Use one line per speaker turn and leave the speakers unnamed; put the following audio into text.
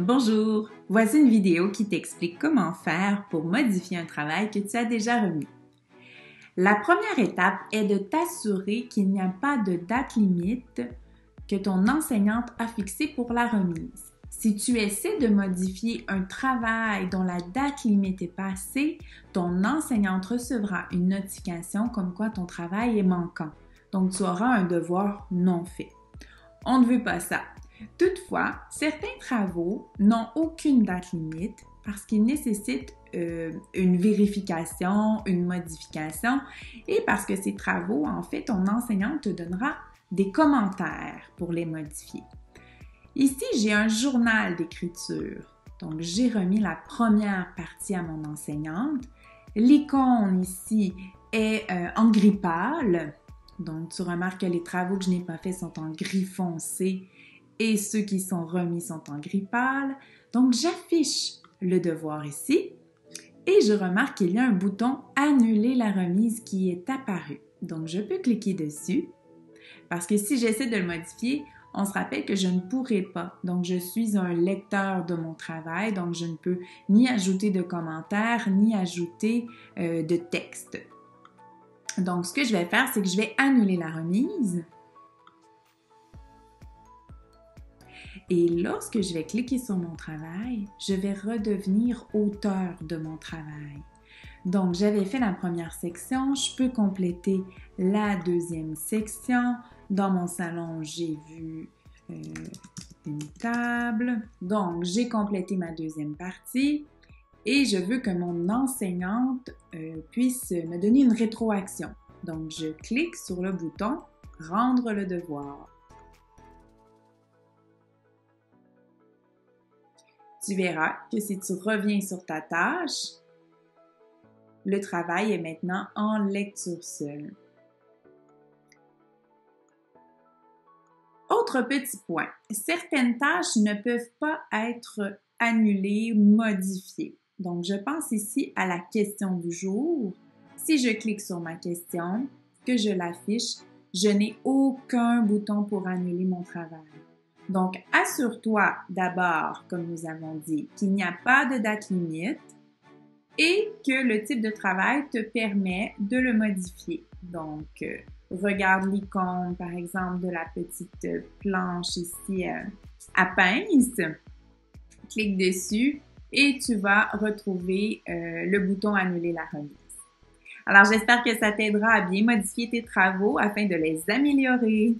Bonjour, voici une vidéo qui t'explique comment faire pour modifier un travail que tu as déjà remis. La première étape est de t'assurer qu'il n'y a pas de date limite que ton enseignante a fixée pour la remise. Si tu essaies de modifier un travail dont la date limite est passée, ton enseignante recevra une notification comme quoi ton travail est manquant. Donc, tu auras un devoir non fait. On ne veut pas ça. Toutefois, certains travaux n'ont aucune date limite parce qu'ils nécessitent une vérification, une modification et parce que ces travaux, en fait, ton enseignante te donnera des commentaires pour les modifier. Ici, j'ai un journal d'écriture. Donc, j'ai remis la première partie à mon enseignante. L'icône ici est en gris pâle. Donc, tu remarques que les travaux que je n'ai pas faits sont en gris foncé et ceux qui sont remis sont en gris pâle. Donc, j'affiche le devoir ici et je remarque qu'il y a un bouton « Annuler la remise » qui est apparu. Donc, je peux cliquer dessus parce que si j'essaie de le modifier, on se rappelle que je ne pourrai pas. Donc, je suis un lecteur de mon travail, donc je ne peux ni ajouter de commentaires, ni ajouter de texte. Donc, ce que je vais faire, c'est que je vais annuler la remise. Et lorsque je vais cliquer sur mon travail, je vais redevenir auteur de mon travail. Donc, j'avais fait la première section, je peux compléter la deuxième section. Dans mon salon, j'ai vu une table. Donc, j'ai complété ma deuxième partie et je veux que mon enseignante puisse me donner une rétroaction. Donc, je clique sur le bouton « Rendre le devoir ». Tu verras que si tu reviens sur ta tâche, le travail est maintenant en lecture seule. Autre petit point, certaines tâches ne peuvent pas être annulées, modifiées. Donc, je pense ici à la question du jour. Si je clique sur ma question, que je l'affiche, je n'ai aucun bouton pour annuler mon travail. Donc, assure-toi d'abord, comme nous avons dit, qu'il n'y a pas de date limite et que le type de travail te permet de le modifier. Donc, regarde l'icône, par exemple, de la petite planche ici à pince. Clique dessus et tu vas retrouver le bouton « Annuler la remise ». Alors, j'espère que ça t'aidera à bien modifier tes travaux afin de les améliorer.